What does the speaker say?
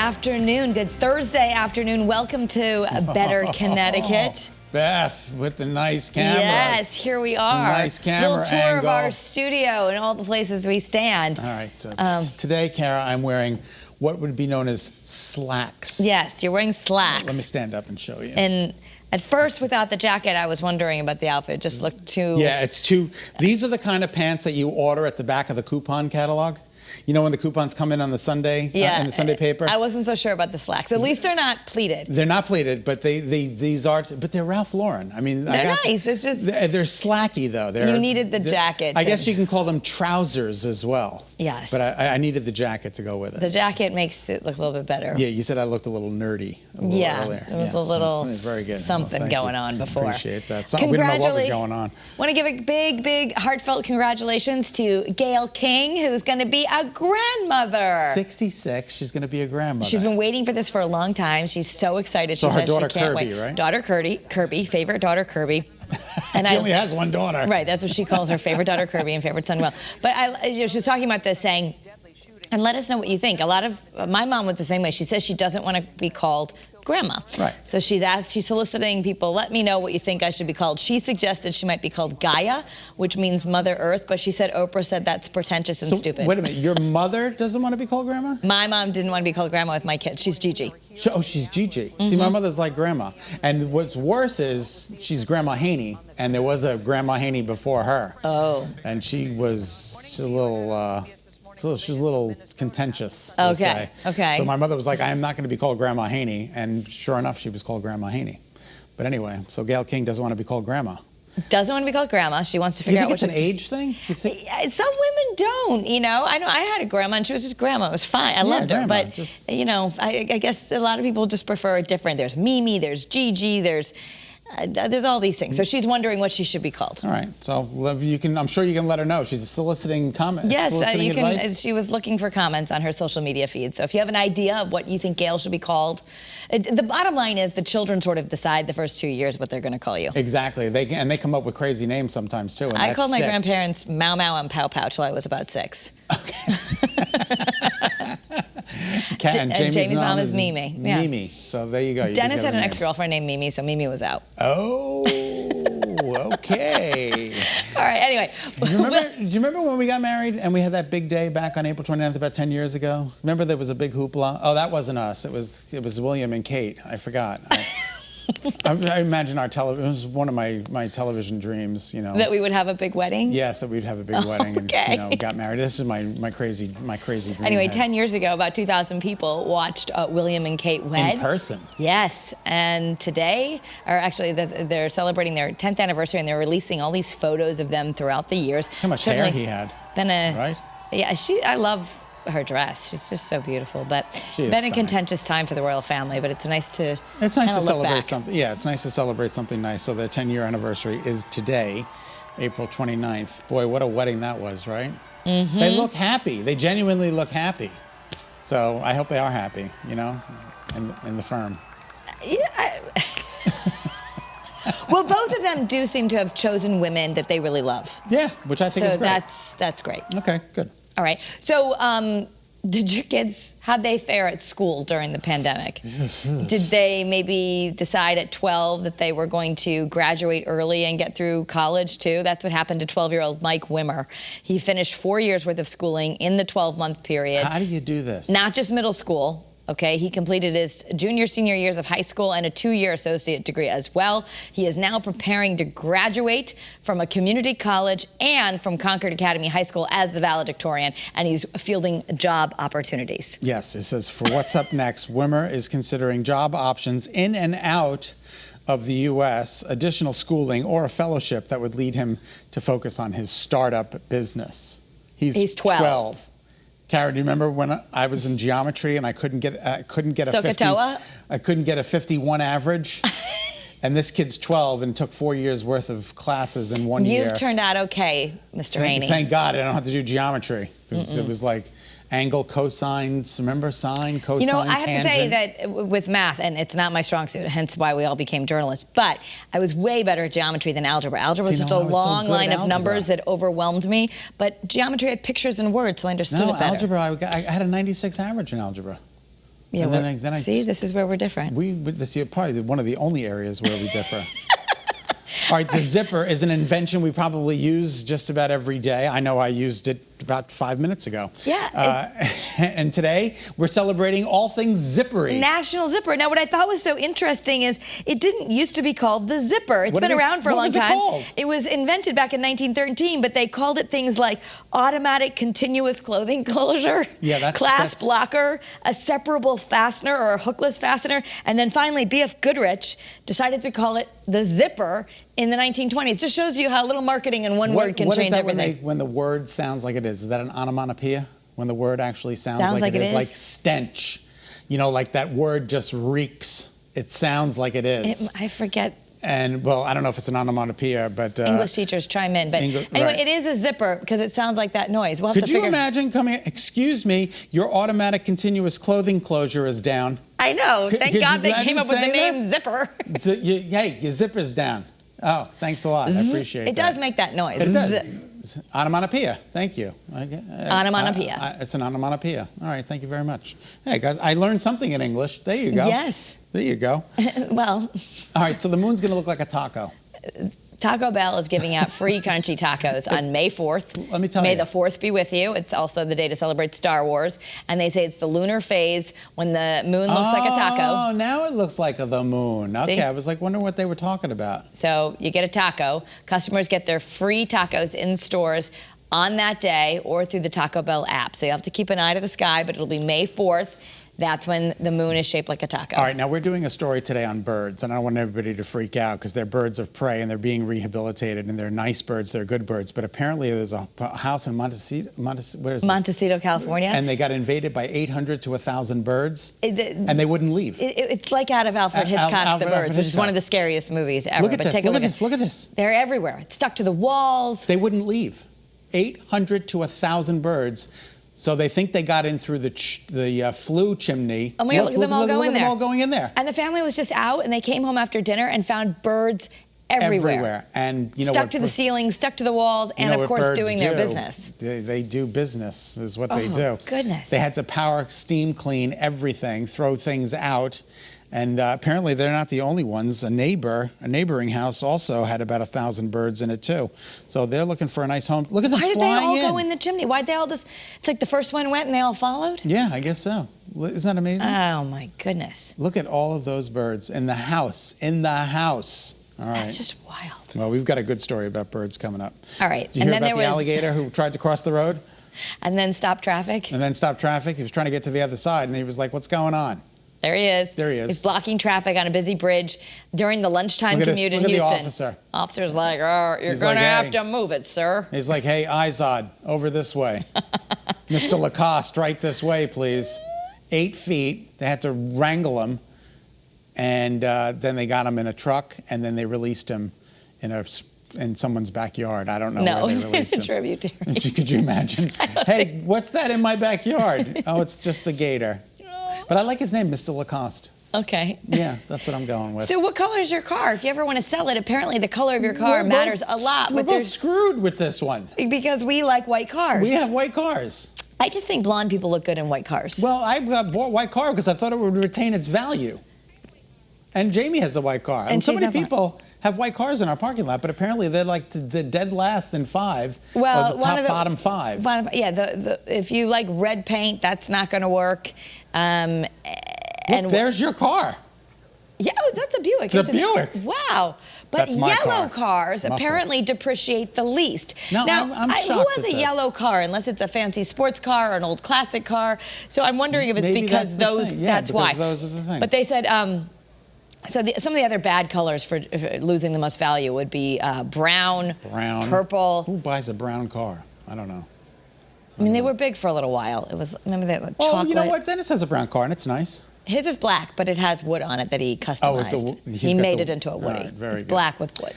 afternoon. Good Thursday afternoon. Welcome to Better Connecticut. Beth with the nice camera. Yes, here we are. Nice camera little tour angle. of our studio and all the places we stand. All right, so today, Kara, I'm wearing what would be known as slacks. Yes, you're wearing slacks. Let me stand up and show you. And at first, without the jacket, I was wondering about the outfit. It just looked too... Yeah, it's too... These are the kind of pants that you order at the back of the coupon catalog. You know when the coupons come in on the Sunday, in the Sunday paper? I wasn't so sure about the slacks. At least they're not pleated. They're not pleated, but these are, but they're Ralph Lauren. I mean, they're nice. It's just they're slacky though. You needed the jacket. I guess you can call them trousers as well. Yes. But I needed the jacket to go with it. The jacket makes it look a little bit better. Yeah, you said I looked a little nerdy. Earlier. There was a little very good. something going on before. Appreciate that. We don't know what was going on. Want to give a big, big, heartfelt congratulations to Gayle King, who's going to be a grandmother. 66. She's going to be a grandmother. She's been waiting for this for a long time. She's so excited. So she her says daughter she can't Kirby, wait. right? Daughter Kirby, favorite daughter Kirby. And she only has one daughter. Right, that's what she calls her, favorite daughter Kirby and favorite son Will. But she was talking about this, saying, and let us know what you think. A lot of my mom was the same way. She says she doesn't want to be called grandma. Right. So she's soliciting people, let me know what you think I should be called. She suggested she might be called Gaia, which means Mother Earth, but she said Oprah said that's pretentious and stupid. Wait a minute, your mother doesn't want to be called grandma? My mom didn't want to be called grandma with my kids. She's Gigi. She's Gigi. See, my mother's like grandma. And what's worse is she's Grandma Haney, and there was a Grandma Haney before her. Oh. And she's a little contentious. We'll say. Okay. So my mother was like, I am not going to be called Grandma Haney, and sure enough, she was called Grandma Haney. But anyway, so Gayle King doesn't want to be called grandma. Doesn't want to be called grandma. She wants to figure out which is. You think it's an age thing? You think? Some women don't, you know. I had a grandma and she was just grandma. It was fine. I loved her. Grandma, but, you know, I guess a lot of people just prefer it different. There's Mimi, there's Gigi, there's all these things. So she's wondering what she should be called. All right. So I'm sure you can let her know. She's soliciting comments. Yes, soliciting you can. Advice. She was looking for comments on her social media feed. So if you have an idea of what you think Gayle should be called, the bottom line is the children sort of decide the first 2 years what they're going to call you. Exactly. They come up with crazy names sometimes too. And I called my grandparents Mau Mau and Pow Pow till I was about 6. Okay. And Jamie's mom is Mimi. Yeah. Mimi. So there you go. Dennis had an ex-girlfriend named Mimi, so Mimi was out. Oh, okay. All right, anyway. Do you remember when we got married and we had that big day back on April 29th about 10 years ago? Remember there was a big hoopla? Oh, that wasn't us. It was William and Kate. I forgot. I imagine it was one of my television dreams, you know. That we would have a big wedding? Yes, that we'd have a big wedding and, you know, got married. This is my crazy dream. Anyway, 10 years ago, about 2,000 people watched William and Kate wed. In person. Yes, and today, or actually they're celebrating their 10th anniversary and they're releasing all these photos of them throughout the years. How much hair he had. Right? Yeah, I love her dress. She's just so beautiful. But been a contentious time for the royal family, but it's nice to celebrate something. Yeah, it's nice to celebrate something nice. So their 10-year anniversary is today, April 29th. Boy, what a wedding that was, right? Mm-hmm. They look happy. They genuinely look happy. So I hope they are happy, you know, in the firm. Yeah. Well, both of them do seem to have chosen women that they really love. Yeah, which I think is great. So that's great. Okay, good. All right. So did your kids, how'd they fare at school during the pandemic? Did they maybe decide at 12 that they were going to graduate early and get through college too? That's what happened to 12-year-old Mike Wimmer. He finished 4 years worth of schooling in the 12-month period. How do you do this? Not just middle school. Okay, he completed his senior years of high school and a 2-year associate degree as well. He is now preparing to graduate from a community college and from Concord Academy High School as the valedictorian, and he's fielding job opportunities. Yes, it says for what's up next, Wimmer is considering job options in and out of the U.S., additional schooling, or a fellowship that would lead him to focus on his startup business. He's 12. Kara, do you remember when I was in geometry and I couldn't get a 51 average? And this kid's 12 and took 4 years worth of classes in 1 year. You've turned out okay, Mr. Haney. Thank God I don't have to do geometry because it was like angle, cosine, remember sine, cosine, You know, I have tangent. to say that with math, and it's not my strong suit, hence why we all became journalists, but I was way better at geometry than algebra. Algebra was just a long line of numbers that overwhelmed me, but geometry had pictures and words, so I understood it better. Algebra, I had a 96 average in algebra. Yeah, And then I see, this is where we're different. This is probably one of the only areas where we differ. All right, the zipper is an invention we probably use just about every day. I know I used it about 5 minutes ago. Yeah. And today we're celebrating all things zippery. National Zipper. Now, what I thought was so interesting is it didn't used to be called the zipper. It's been around for a long time. What was it called? It was invented back in 1913, but they called it things like automatic continuous clothing closure, Yeah, clasp locker, a separable fastener or a hookless fastener, and then finally B.F. Goodrich decided to call it the zipper in the 1920s. Just shows you how little marketing in one word can change everything. When the word sounds like it is? Is that an onomatopoeia? When the word actually sounds like it is? Like stench. You know, like that word just reeks. It sounds like it is. I forget. And, well, I don't know if it's an onomatopoeia, but... English teachers chime in. But anyway, right. It is a zipper because it sounds like that noise. We'll have Could to you figure... imagine coming... Excuse me, your automatic continuous clothing closure is down. I know. Thank God they came up with the name zipper. Hey, your zipper's down. Oh, thanks a lot. I appreciate it. It does make that noise. It does. Onomatopoeia. Thank you. Onomatopoeia. It's an onomatopoeia. All right. Thank you very much. Hey, guys, I learned something in English. There you go. Yes. There you go. Well. All right. So the moon's going to look like a taco. Taco Bell is giving out free crunchy tacos on May 4th. Let me tell you. May the 4th be with you. It's also the day to celebrate Star Wars. And they say it's the lunar phase when the moon looks like a taco. Oh, now it looks like the moon. Okay, See? I was like wondering what they were talking about. So you get a taco. Customers get their free tacos in stores on that day or through the Taco Bell app. So you have to keep an eye to the sky, but it'll be May 4th. That's when the moon is shaped like a taco. All right, now we're doing a story today on birds, and I don't want everybody to freak out because they're birds of prey and they're being rehabilitated and they're nice birds, they're good birds. But apparently there's a house in Montecito, California. And they got invaded by 800 to 1,000 birds, and they wouldn't leave. It's like out of Alfred Hitchcock's The Birds, which is one of the scariest movies ever. Look at this, look at this. They're everywhere. It's stuck to the walls. They wouldn't leave. 800 to 1,000 birds. So they think they got in through the flue chimney. Oh my God, look at them all going there. Look at them all going in there. And the family was just out, and they came home after dinner and found birds everywhere. And you know stuck to the ceiling, stuck to the walls, and of course doing their business. They do business is what they do. Oh, goodness. They had to power steam clean everything, throw things out. And apparently they're not the only ones. A neighboring house also had about 1,000 birds in it too. So they're looking for a nice home. Look at them flying in. Why did they all go in the chimney? Why'd they all just, it's like the first one went and they all followed? Yeah, I guess so. Isn't that amazing? Oh my goodness. Look at all of those birds in the house, All right. That's just wild. Well, we've got a good story about birds coming up. All right. Did you hear about the alligator who tried to cross the road? And then stop traffic? And then stop traffic. He was trying to get to the other side and he was like, what's going on? There he is. There he is. He's blocking traffic on a busy bridge during the lunchtime commute in Houston. Look at the officer. Officer's like, oh, you're going to have to move it, sir. He's like, hey, Izod, over this way. Mr. Lacoste, right this way, please. 8 feet. They had to wrangle him. And then they got him in a truck, and then they released him in someone's backyard. I don't know where they released him. Tributary. Could you imagine? Hey, what's that in my backyard? Oh, it's just the gator. But I like his name, Mr. Lacoste. Okay. Yeah, that's what I'm going with. So what color is your car? If you ever want to sell it, apparently the color of your car matters a lot. We're both screwed with this one. Because we like white cars. We have white cars. I just think blonde people look good in white cars. Well, I bought a white car because I thought it would retain its value. And Jamie has a white car. And so many people have white cars in our parking lot, but apparently they're like the dead last in 5. Well, or the top bottom 5. If you like red paint, that's not going to work. Look, there's your car. Yeah, that's a Buick. It's a Buick. Wow. But yellow cars apparently depreciate the least. Now I'm shocked who has a yellow car unless it's a fancy sports car or an old classic car? So I'm wondering if it's because that's why. Those are the things. But they said some of the other bad colors for losing the most value would be brown, purple. Who buys a brown car? I don't know. I mean, they were big for a little while. It was, remember that chocolate? Oh, you know what? Dennis has a brown car, and it's nice. His is black, but it has wood on it that he customized. He made it into a Woody. All right, very good. Black with wood.